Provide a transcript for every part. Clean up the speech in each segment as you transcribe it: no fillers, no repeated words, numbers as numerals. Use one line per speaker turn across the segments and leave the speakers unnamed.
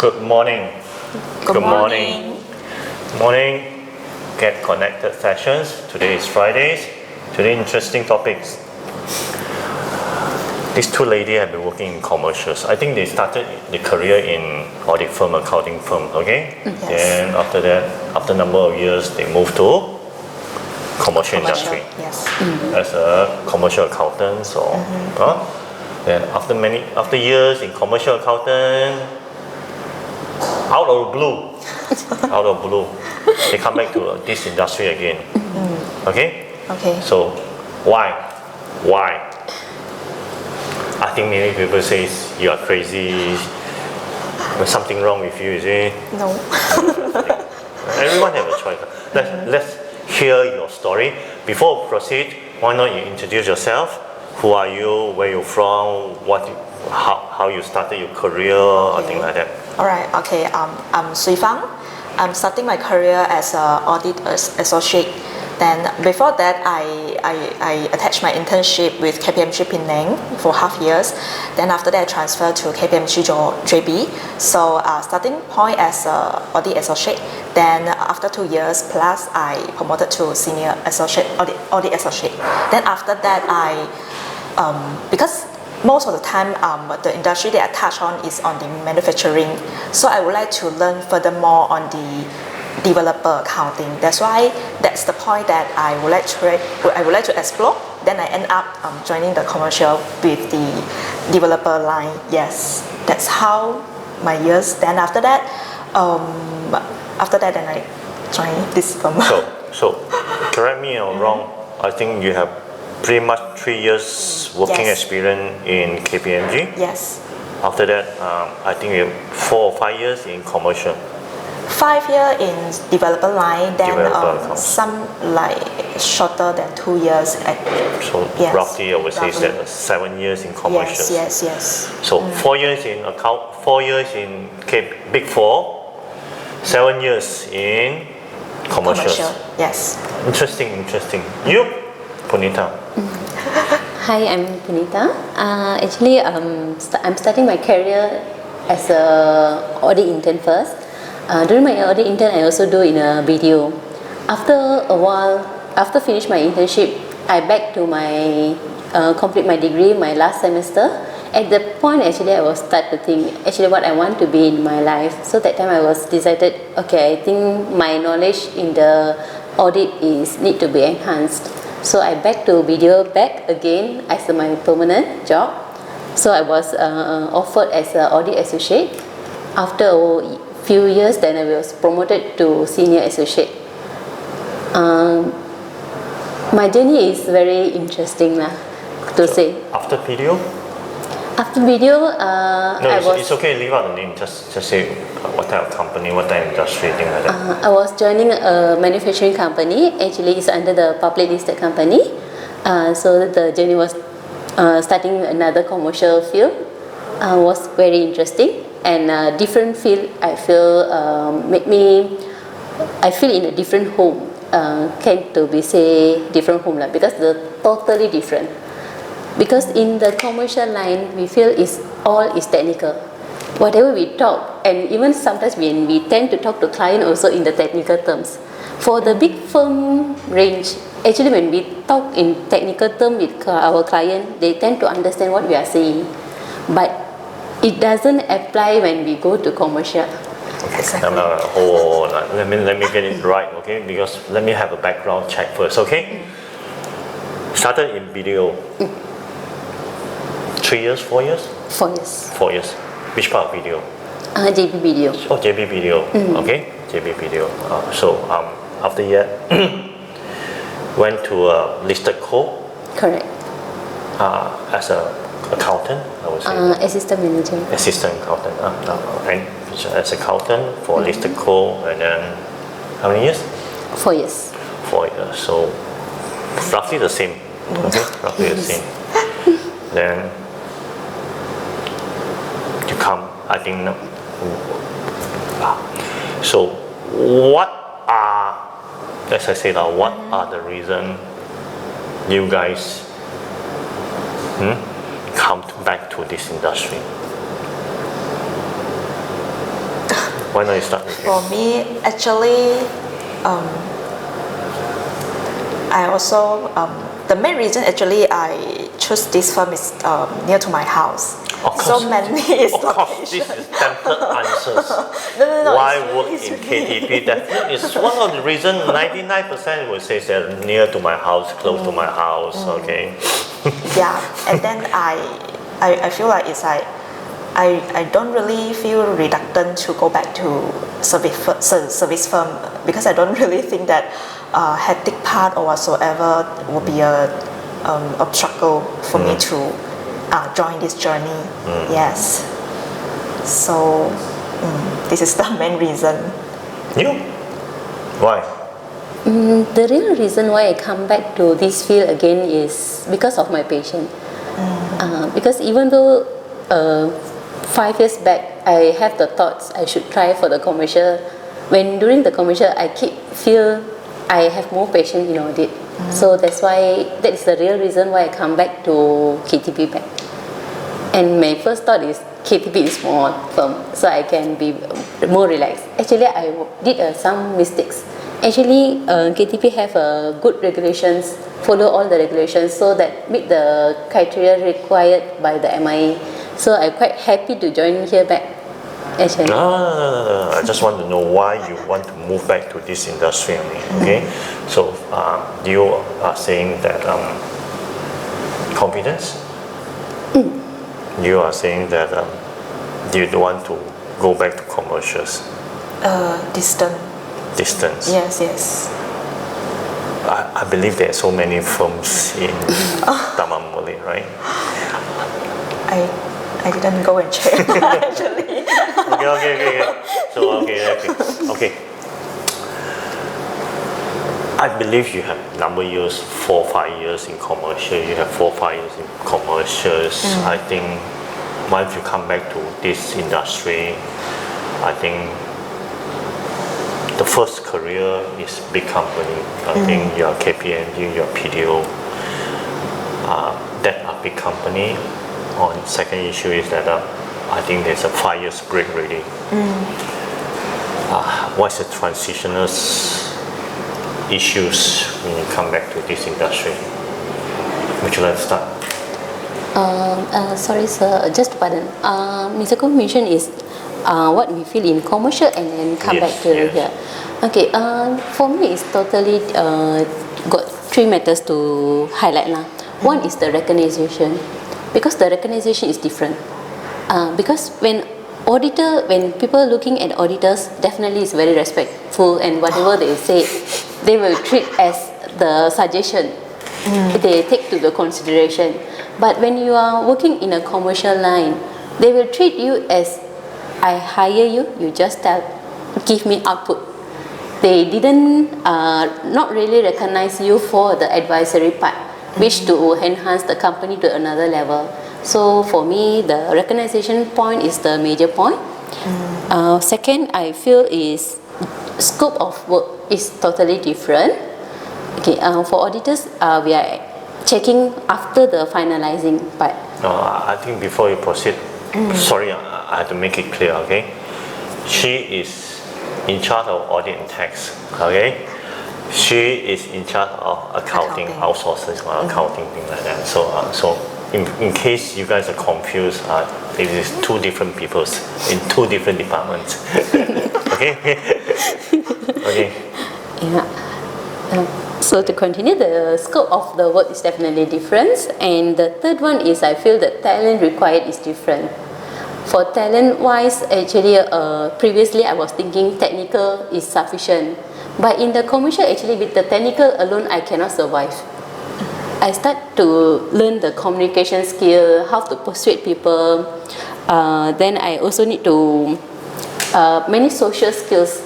Good morning.
Good morning.
Morning. Get connected sessions. Today is Fridays. Today interesting topics. These two ladies have been working in commercials. I think they started the career in audit firm, accounting firm. Okay.
Yes.
Then after that, after a number of years, they moved to commercial industry.
Yes.
As a commercial accountant or then after years in commercial accountant, out of blue they come back to this industry again. Okay. So why I think many people say you are crazy, there's something wrong with you, is it?
No.
Everyone have a choice. Let's hear your story. Before we proceed, why not you introduce yourself? Who are you? Where you from? How you started your career? Or things like that.
Alright, okay. I'm Sui Fang. I'm starting my career as an audit associate. Then before that, I attached my internship with KPMG Penang for half years. Then after that, I transferred to KPMG JB. So starting point as an audit associate. Then after 2 years plus, I promoted to senior associate, audit associate. Then after that, because most of the time the industry that I touch on is on the manufacturing, so I would like to learn furthermore on the developer accounting. That's the point that I would like to explore. Then I end up joining the commercial with the developer line. Yes, that's how my years. Then after that then I joined this firm.
So correct me if I'm wrong. I think you have pretty much 3 years working experience in KPMG.
Yes.
After that, I think you have 4 or 5 years in commercial.
5 years in developer line, then some like shorter than 2 years.
So roughly, I would say that 7 years in commercial.
Yes.
So 4 years in account, 4 years in Big Four, 7 years in commercial.
Yes.
Interesting. You, Punita.
Hi, I'm Punita. Actually, I'm starting my career as a audit intern first. During my audit intern, I also do in a video. After a while, after finish my internship, I back to my complete my degree, my last semester. At the point, actually, I was start to think actually what I want to be in my life. So that time I was decided, okay, I think my knowledge in the audit need to be enhanced. So I back to video back again as my permanent job. So I was offered as an audit associate. After a few years, then I was promoted to senior associate. My journey is very interesting to say.
After video?
After video,
it's okay. Leave out the name. Just say what type of company, what type of industry, things like that.
I was joining a manufacturing company. Actually, it's under the public listed company. So the journey was starting another commercial field. Was very interesting and different field. I feel I feel in a different home. Can to be say different home because they're totally different. Because in the commercial line, we feel all is technical. Whatever we talk, and even sometimes when we tend to talk to client also in the technical terms. For the big firm range, actually when we talk in technical term with our client, they tend to understand what we are saying. But it doesn't apply when we go to commercial.
Exactly. Let me get it right, okay? Because let me have a background check first, okay? Started in video. 3 years, 4 years?
4 years.
4 years. Which part of video?
JB Video.
Oh, JB Video. Okay, JB Video. So after that, went to a listed co.
Correct.
As a accountant, I would say.
Assistant manager.
Assistant accountant. And as accountant for listed co, and then how many years?
4 years.
4 years. So roughly the same. Okay, roughly the same. Then you come, I think. So what are, as I say now, what are the reason you guys come back to this industry? Why not you start with
For me, actually, I also the main reason actually I chose this firm is near to my house.
Of course.
So mainly is
Of course, this
location.
is template answers.
No,
Why
it's
work
really-
in
it's really-
KTP? That is one of the reasons 99% will say that near to my house, close to my house, okay?
Yeah, and then I feel like it's like I don't really feel reluctant to go back to service firm because I don't really think that hectic part or whatsoever will be a struggle for me to join this journey. Yes. So this is the main reason.
You? Why?
The real reason why I come back to this field again is because of my patient. Because even though 5 years back I have the thoughts I should try for the commercial, when during the commercial I feel I have more patience in audit. So that is the real reason why I come back to KTP back. And my first thought is KTP is small firm, so I can be more relaxed. Actually, I did some mistakes. Actually, KTP have good regulations, follow all the regulations, so that meet the criteria required by the MIA. So I'm quite happy to join here back. Actually.
No. I just want to know why you want to move back to this industry only, okay? So you are saying that confidence? You are saying that you don't want to go back to commercials? Distance?
Yes.
I believe there are so many firms in Taman Malay, right?
I didn't go and check actually.
Okay. So, okay. I believe you have number years, 4 or 5 years in commercial. You have 4 or 5 years in commercials. I think once you come back to this industry, I think the first career is big company. I think you are KPMG, you are PDO. That are big company. On second issue is that I think there's a 5 years break already. What's the transitional issues when you come back to this industry? Would you like to start?
Sorry, sir. Just pardon. Mr. Kong mentioned is what we feel in commercial and then come back to here. Okay. For me, it's totally got 3 matters to highlight lah. One is the recognition, because the recognition is different. Because when people looking at auditors, definitely is very respectful, and whatever they say, they will treat as the suggestion. They take to the consideration. But when you are working in a commercial line, they will treat you as I hire you, you just give me output. They didn't not really recognize you for the advisory part, which to enhance the company to another level. So for me, the recognition point is the major point. Second, I feel is scope of work is totally different. Okay, for auditors, we are checking after the finalizing part.
I think before you proceed, sorry, I have to make it clear, okay? She is in charge of audit and tax, okay? She is in charge of accounting. Outsourcing or accounting, things like that. So in case you guys are confused, it is 2 different people in 2 different departments. Okay? Okay.
Yeah. So to continue, the scope of the work is definitely different, and the third one is I feel the talent required is different. For talent wise, actually previously I was thinking technical is sufficient, but in the commercial actually with the technical alone I cannot survive. I start to learn the communication skill, how to persuade people. Then I also need to many social skills,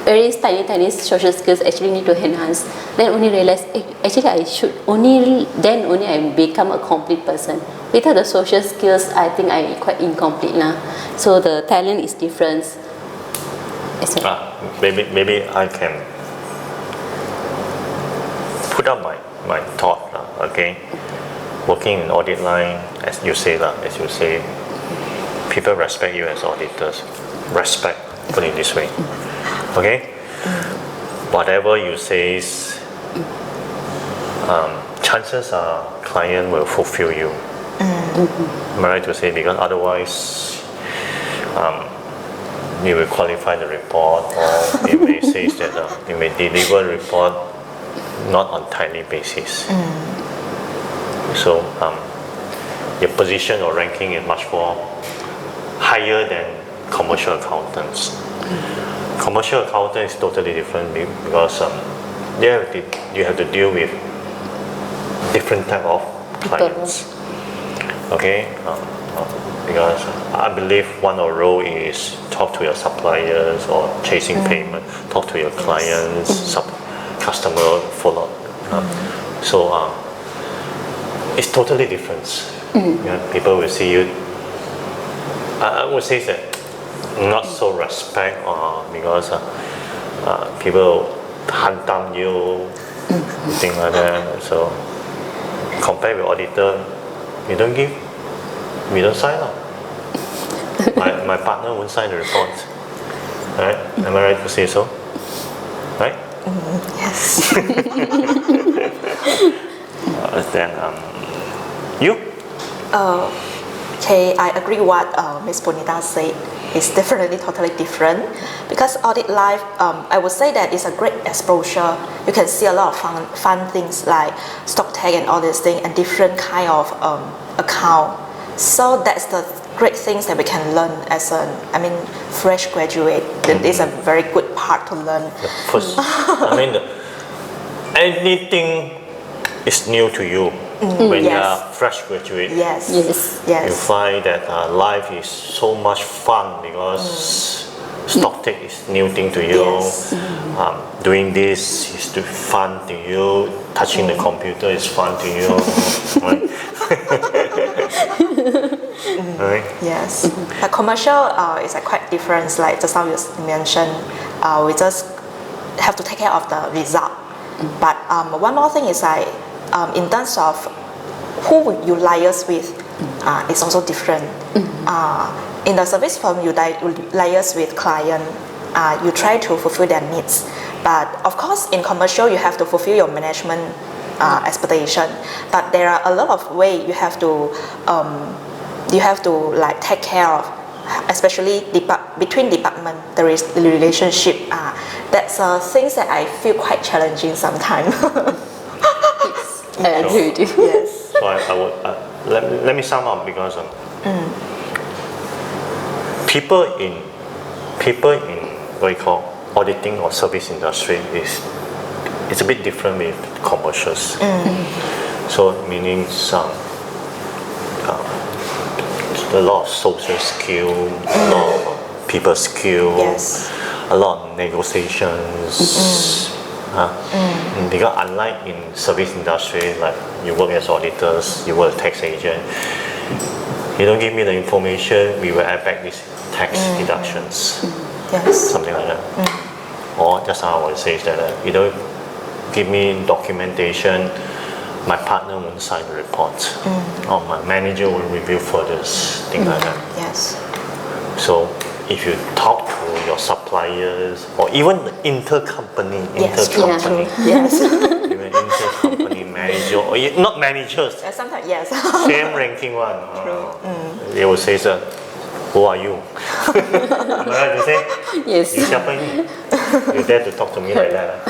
very tiny social skills actually need to enhance. Then only realize actually I should only I become a complete person. Without the social skills, I think I quite incomplete now. So the talent is different.
Maybe I can put up my thought, okay? Working in audit line, as you say, people respect you as auditors. Respect, put it this way. Okay? Whatever you say, chances are client will fulfill you. Am I right to say? Because otherwise, you will qualify the report, or it may say that you may deliver report not on timely basis. So your position or ranking is much more higher than commercial accountants. Commercial accountant is totally different because you have to deal with different type of clients. Okay, because I believe one of the role is talk to your suppliers or chasing payment, talk to your clients, customer follow. So it's totally different. People will see you. I would say that not so respect because people hunt down you, things like that. So compared with auditor, we don't sign up. My partner won't sign the report. Right? Am I right to say so? Right?
Yes.
Then you?
Okay, I agree what Ms. Punita said. It's definitely totally different because audit life, I would say that it's a great exposure. You can see a lot of fun things like stock tag and all these things and different kind of account. So that's the great things that we can learn as fresh graduate. That is a very good part to learn.
First, anything is new to you. When you are fresh graduate, you find that life is so much fun because stock take is new thing to you. Doing this is fun to you. Touching the computer is fun to you. Right? Right?
Yes. But commercial is quite different. Like just now you mentioned, we just have to take care of the result. But one more thing is in terms of who you liaise with, it's also different. In the service firm, you liaise with client. You try to fulfill their needs. But of course, in commercial, you have to fulfill your management expectation. But there are a lot of ways you have to like take care of, especially between department. There is the relationship. That's things that I feel quite challenging sometimes.
I agree with you.
Yes.
So I would let me sum up because people in what you call auditing or service industry it's a bit different with commercials. So meaning a lot of social skill, a lot of people skill, a lot of negotiations. Because unlike in service industry, like you work as auditors, you work as tax agent, you don't give me the information, we will add back these tax deductions. Something like that. Or just how I would say is that you don't give me documentation, my partner won't sign the report, or my manager will review further, things like that. So if you talk to your suppliers or even the intercompany, even intercompany manager or not managers,
Sometimes
same ranking one, they will say, "Sir, who are you?" Am I right to say?
Yes.
You you dare to talk to me like that?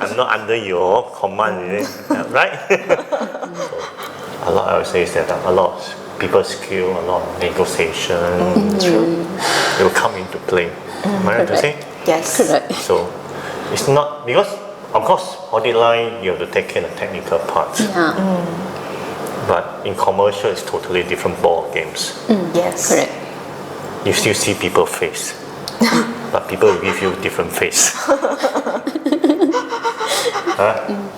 I'm not under your command, is it? Right? So, a lot I would say is that a lot of people skill, a lot of negotiation, it will come into play. Am I right to say?
Yes.
Correct.
So it's not because of course audit line you have to take care of the technical parts. But in commercial it's totally different ball games.
Yes.
Correct.
You still see people face. But people will give you different face.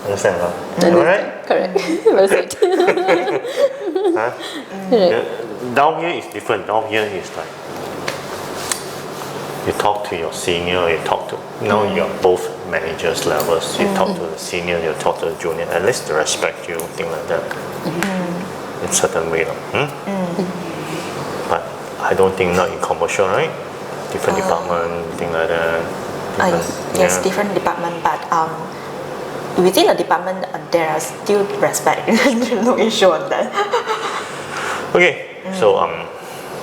Understand? Am I right?
Correct. Well said.
Down here is different. Down here is like you talk to your senior, now you are both managers levels, you talk to the senior, you talk to the junior, at least they respect you, things like that. In certain way. But I don't think not in commercial, right? different department, thing like that.
Yes,
Yeah.
different department, but within the department there are still respect. No issue on that.
Okay, so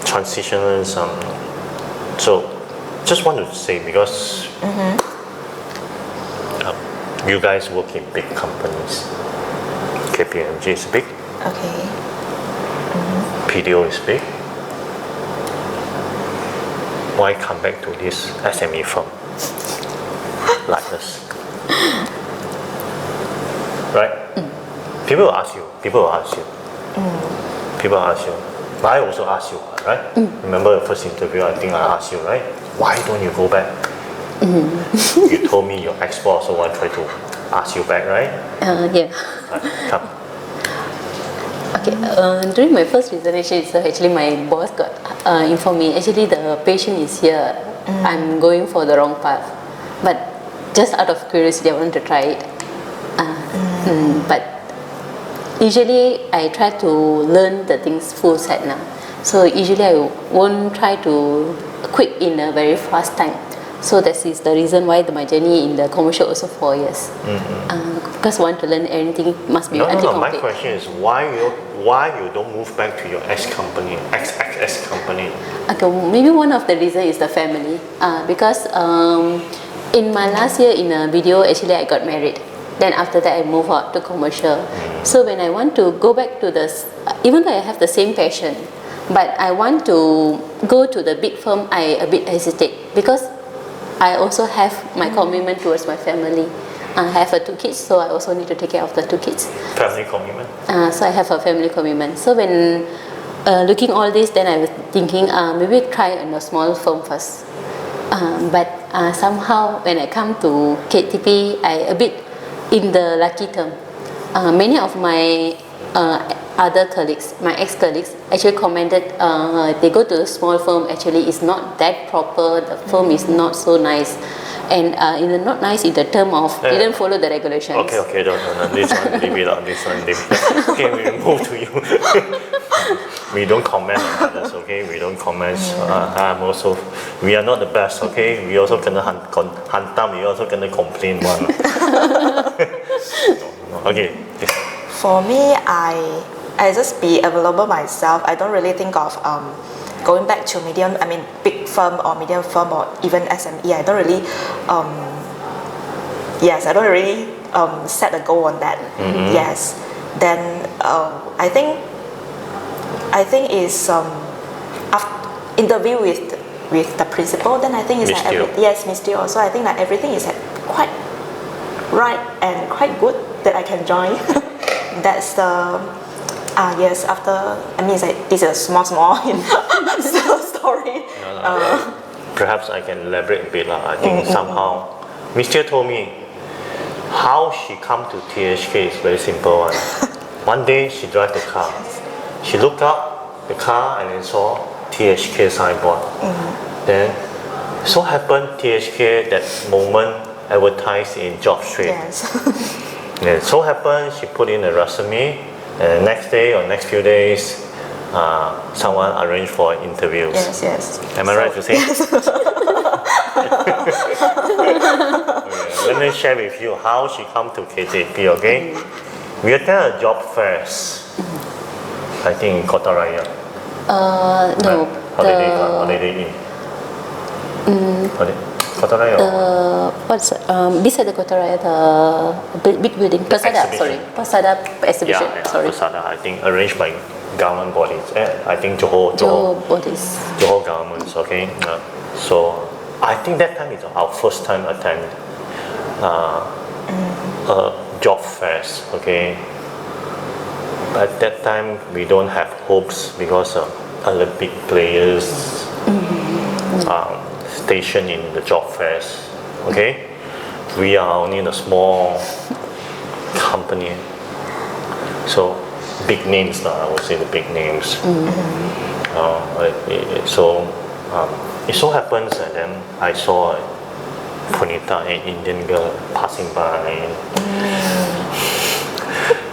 transitioners. So just want to say because you guys work in big companies. KPMG is big.
Okay.
PDO is big. Why come back to this SME firm like this? Right? People will ask you. People will ask you. People ask you. But I also ask you, right? Remember the first interview, I think I asked you, right? Why don't you go back? You told me your ex-boss also want to try to ask you back, right?
Yeah.
Come.
Okay, during my first resignation, so actually my boss got informed me, actually the patient is here, I'm going for the wrong path. But just out of curiosity, I wanted to try it. But usually I try to learn the things full set now. So usually I won't try to quit in a very fast time. So that is the reason why my journey in the commercial also 4 years. Because I want to learn anything must be
No.
complete.
My question is why you don't move back to your ex-company, ex company?
Okay, maybe one of the reasons is the family. Because in my last year in a video, actually I got married. Then after that I moved out to commercial. So when I want to go back to this, even though I have the same passion, but I want to go to the big firm, I a bit hesitate because I also have my commitment towards my family. I have 2 kids, so I also need to take care of the 2 kids.
Family commitment?
So I have a family commitment. So when looking all this, then I was thinking maybe try in a small firm first. But somehow when I come to KTP, I a bit in the lucky term. Many of my other colleagues, my ex-colleagues, actually commented they go to a small firm, actually it's not that proper, the firm is not so nice. And not nice in the term of didn't follow the regulations.
Okay, no, this one leave it out, this one leave it out. Okay, we move to you. We don't comment on others, okay? We don't comment. We are not the best, okay? We also gonna hantam, we also gonna complain one. No. Okay. Yes.
For me, I just be available myself. I don't really think of going back to big firm or medium firm or even SME. I don't really, I don't really set a goal on that. Yes. Then I think is interview with the principal. Then I think it's Miss Teo also. I think that everything is quite right and quite good that I can join. That's the yes. After it's like this is a small story.
Perhaps I can elaborate a bit. I think somehow Miss Teo told me how she come to THK is very simple one. One day she drive the car. She looked up the car and then saw THK signboard. Then so happened THK that moment advertised in Job Street.
Yes.
And so happened she put in a resume, and the next day or next few days, someone arranged for interviews.
Yes.
Am I right to say?
Yes.
Okay, let me share with you how she come to KTP. Okay, we attend a job fairs. I think in Kota Raya.
No.
Holiday Inn. Kota Raya.
What's beside the Kota Raya, the big building, Pasada.
Exhibition.
Sorry, Pasada exhibition.
Yeah,
Sorry.
Pasada. I think arranged by government bodies. I think Johor
bodies.
Johor governments. Okay. So I think that time is our first time attend job fairs. Okay. At that time we don't have hopes because Olympic players stationed in the job fairs. Okay, we are only in a small company, so big names now. I would say the big names. It so happens that then I saw Punita, an Indian girl, passing by.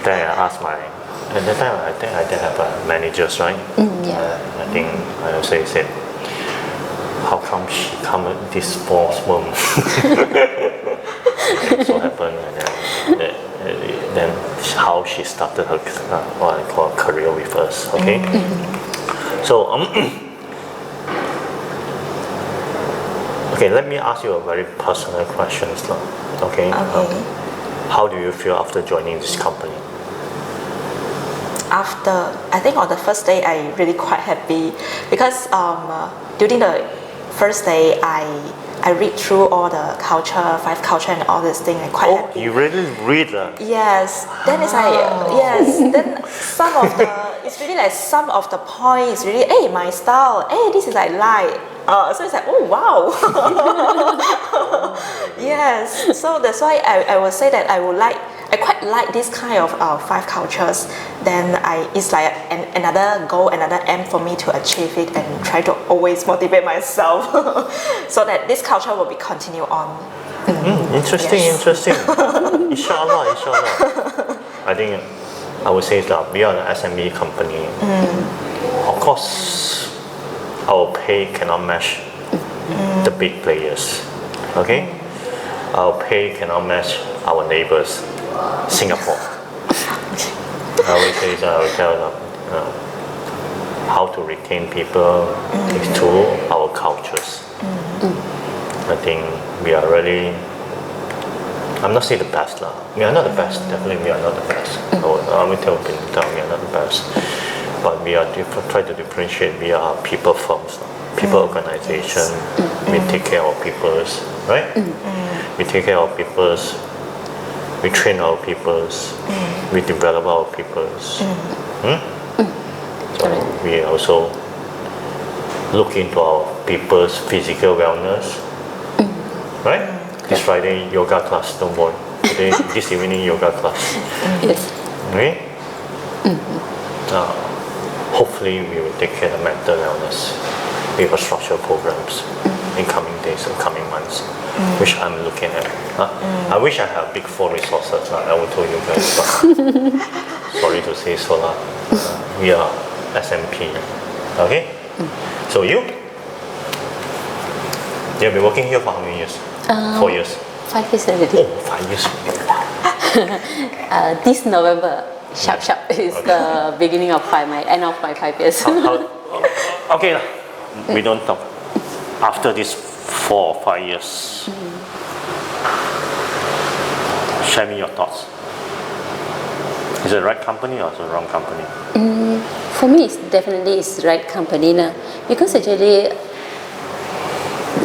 Then I asked at that time I think I did have managers, right?
Yeah.
I think I also said, how come come she come this false mom? So happened, and then how she started her what I call career with us. Okay, so okay, let me ask you a very personal question now. Okay, how do you feel after joining this company?
After, I think on the first day I really quite happy because during the first day I read through all the culture, 5 culture and all this thing. I quite happy.
You really read that?
Yes. Then it's like yes. Then some of the it's really like some of the points really my style. This is like light. So it's like wow. Yes. So that's why I will say that I quite like this kind of 5 cultures. Then it's like another goal, another aim for me to achieve it and try to always motivate myself so that this culture will be continued on.
Interesting,
Yes.
interesting. Inshallah. I think I would say that we are an SME company. Of course, our pay cannot match the big players. Okay, our pay cannot match our neighbors, Singapore. I would say that I will tell them how to retain people is through our cultures. I think we are really, I'm not saying the best lah. We are not the best. Definitely we are not the best. I will tell Benita we are not the best. But we are try to differentiate. We are people firms, people organization. We take care of people's, right? We take care of people's. We train our peoples. We develop our peoples. So we also look into our people's physical wellness. Right? This Friday yoga class, don't worry. Today, this evening yoga class.
Yes.
Okay? Hopefully we will take care of mental wellness with a structured programs in coming days or coming months, which I'm looking at. I wish I had big 4 resources. I will tell you guys, but sorry to say so. We are SMP. Okay? So you? You've been working here for how many years? 4 years.
5 years already.
Oh, 5 years.
This November, sharp is the beginning of my end of my 5 years.
Okay, we don't talk. After this 4 or 5 years, share me your thoughts. Is it the right company or is it the wrong company?
For me, it's definitely the right company now, because actually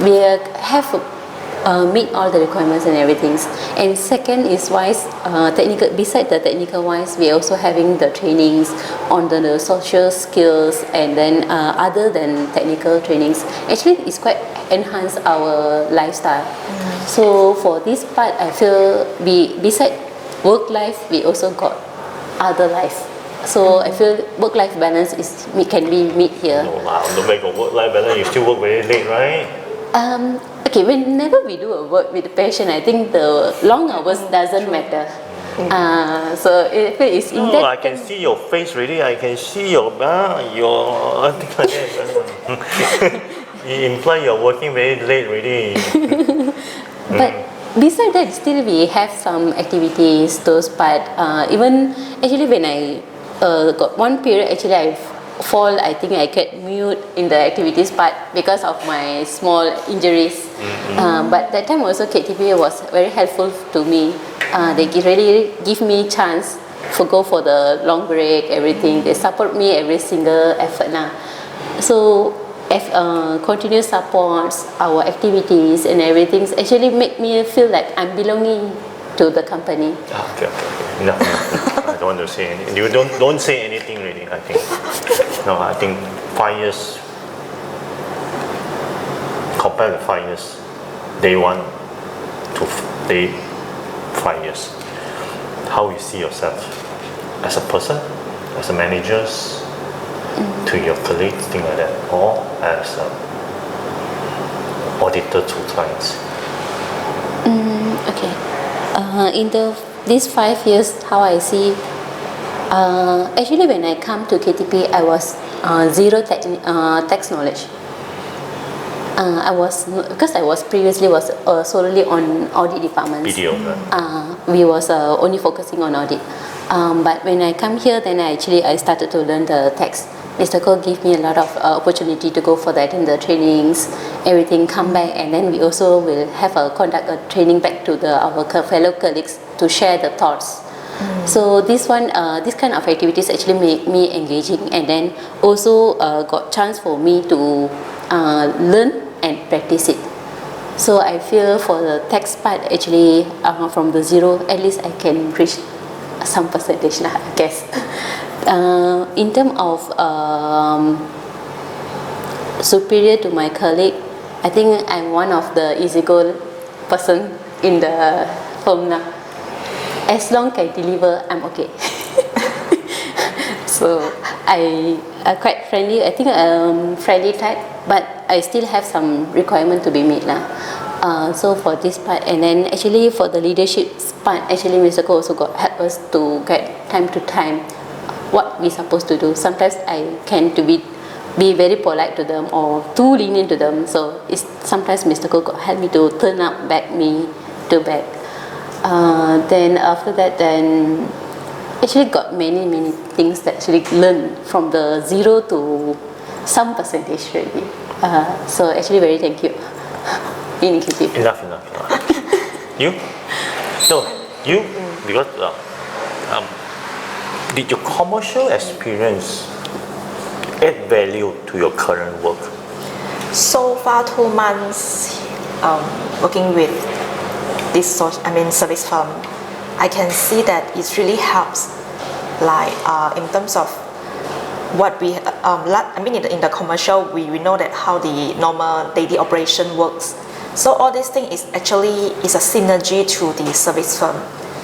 we have meet all the requirements and everything. And second is wise, technical. Beside the technical wise, we are also having the trainings on the social skills, and then other than technical trainings, actually it's quite enhance our lifestyle. So for this part, I feel beside work life, we also got other life. So I feel work-life balance can be meet here.
No lah, don't make a work-life balance. You still work very late, right?
Okay, whenever we do a work with passion, I think the long hours doesn't matter. So if it is in that,
I can see your face really. I can see your things like that. You imply you're working very late already.
but besides that, still we have some activities. Those part, even actually when I got one period, actually I think I get mute in the activities part because of my small injuries. But that time also KTP was very helpful to me. They really give me chance to go for the long break, everything. They support me every single effort now. So continuous supports our activities and everything actually make me feel like I'm belonging to the company.
Okay. No, I don't want to say anything. You don't say anything really, I think. No, I think 5 years, compared to 5 years, day 1 to day 5 years, how you see yourself as a person, as a manager, to your colleagues, things like that, or as an auditor to clients?
Okay. In these 5 years, how I see, actually when I come to KTP, I was zero tax knowledge. Because I was previously solely on audit departments.
Video, right?
We was only focusing on audit. But when I come here, then I started to learn the tax. Mr. Koh gave me a lot of opportunity to go for that in the trainings, everything, come back, and then we also will have conduct a training back to our fellow colleagues to share the thoughts. So this kind of activities actually make me engaging, and then also got chance for me to learn and practice it. So I feel for the tax part actually from the zero, at least I can reach some percentage lah, I guess. In terms of superior to my colleague, I think I'm one of the easygoing person in the firm now. As long as I deliver, I'm okay. So I quite friendly. I think friendly type, but I still have some requirement to be made lah. So for this part, and then actually for the leadership part, actually Mr. Koh also got help us to get time to time what we supposed to do. Sometimes I can to be very polite to them or too lenient to them. So it's sometimes Mr. Koh got help me to turn up back me to back. Then after that, then actually got many things that actually learn from the zero to some percentage already. So actually very thank you. Initiative.
Enough. You? No, you, because did your commercial experience add value to your current work?
So far 2 months working with this service firm, I can see that it really helps, like in terms of what we in the commercial we know that how the normal daily operation works. So all these things is actually a synergy to the service firm.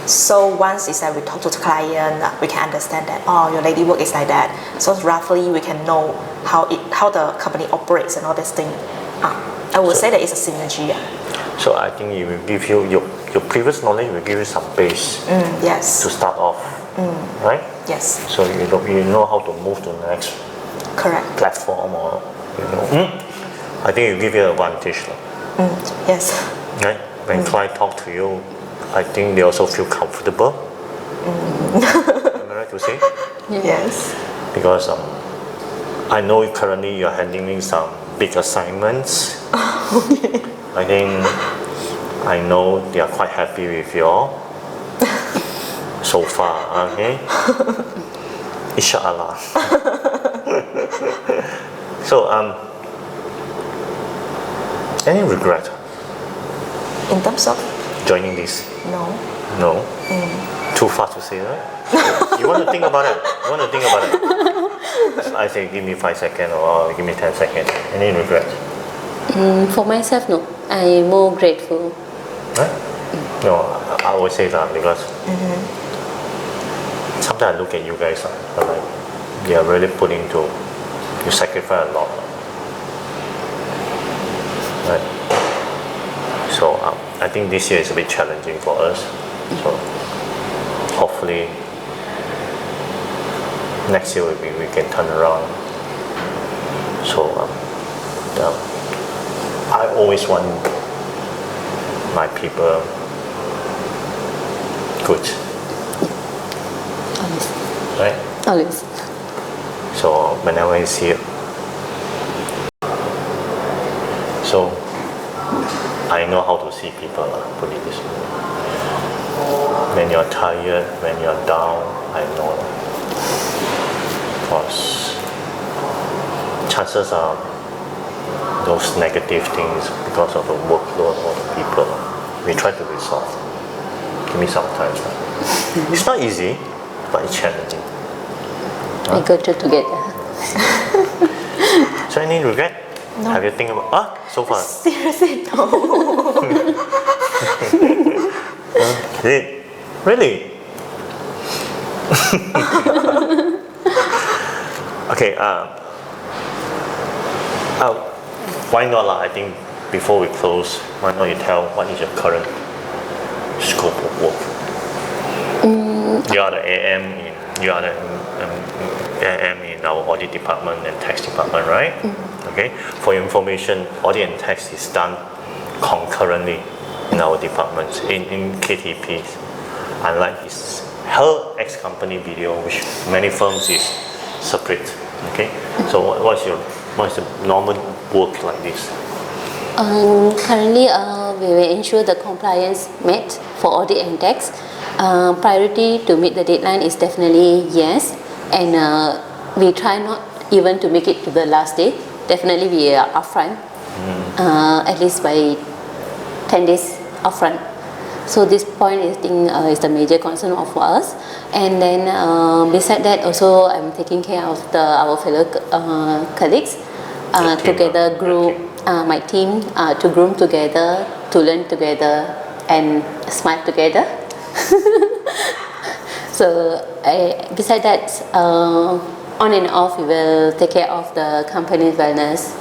So once is that we talk to the client, we can understand that your daily work is like that. So roughly we can know how the company operates and all this thing. I would say that it's a synergy.
So I think it will give you your previous knowledge will give you some base.
Yes.
To start off, right?
Yes.
So you know how to move to the next
Correct.
platform, or I think it will give you an advantage.
Yes.
Right? When client talk to you, I think they also feel comfortable. Am I right to say?
Yes.
Because I know currently you're handling some big assignments.
Okay.
I know they are quite happy with you so far. Okay. Inshallah. So any regret
In terms of
joining this?
no.
Too fast to say, right? You want to think about it? I say give me 5 seconds or give me 10 seconds. Any regret?
For myself, no. I'm more grateful.
Right? No, I always say that because sometimes I look at you guys, like you are really putting to, you sacrifice a lot. Right? So I think this year is a bit challenging for us. So hopefully next year we can turn around. So I always want my people good.
Always.
Right?
Always.
So whenever I see it, so I know how to see people, put it this way. When you're tired, when you're down, I know. Because chances are those negative things because of the workload or the people, we try to resolve. Give me some time. It's not easy, but it's challenging.
We go through together.
So any regret?
No.
Have you think about so far?
Seriously, no.
Really? Okay. Why not? I think before we close, why not you tell what is your current scope of work? You are the AM in our audit department and tax department, right? Okay, for your information, audit and tax is done concurrently in our departments in KTPs, unlike her ex-company video, which many firms is separate. Okay, so what's the normal work like this?
Currently, we will ensure the compliance met for audit and tax. Priority to meet the deadline is definitely yes, and we try not even to make it to the last day. Definitely, we are upfront, at least by 10 days upfront. So this point I think is the major concern of us. And then beside that, also I'm taking care of our fellow colleagues. Together group, my team to groom together, to learn together, and smile together. So beside that, on and off, we will take care of the company's wellness.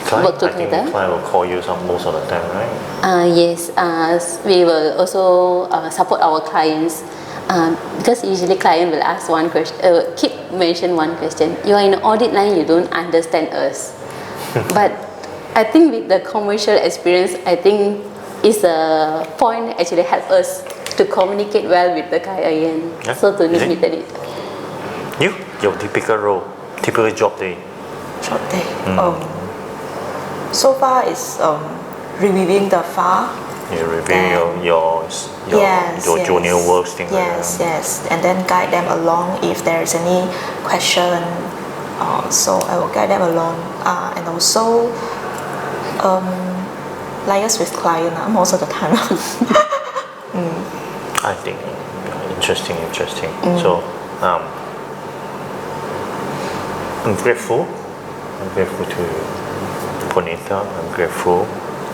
Work together.
I think client will call you most of the time, right?
Yes, we will also support our clients. Because usually client will ask one question, keep mention one question. You are in an audit line, you don't understand us. But I think with the commercial experience, I think is a point actually help us to communicate well with the client.
Yeah.
So to meet the need.
Your typical role, typical job day.
Job day. So far is reviewing the file.
You review your junior works, things like that.
Yes, and then guide them along if there is any question. So I will guide them along, and also liaise with client most of the time.
I think interesting. So I'm grateful to Punita. I'm grateful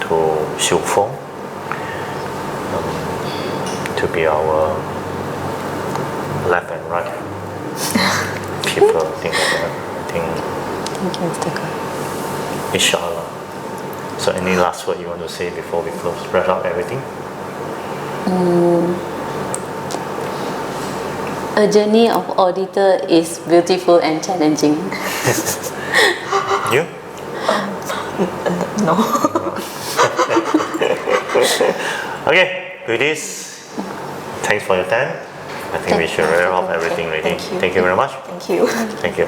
to Xiu Feng. To be our left and right people, things like that. I think.
Thank you, Mr. Ko.
Inshallah. So any last word you want to say before we close? Wrap up everything?
A journey of auditor is beautiful and challenging.
You?
No.
Okay, with this, thanks for your time. I think we should wrap up everything already.
Thank you.
Thank you very much.
Thank you.
Thank you.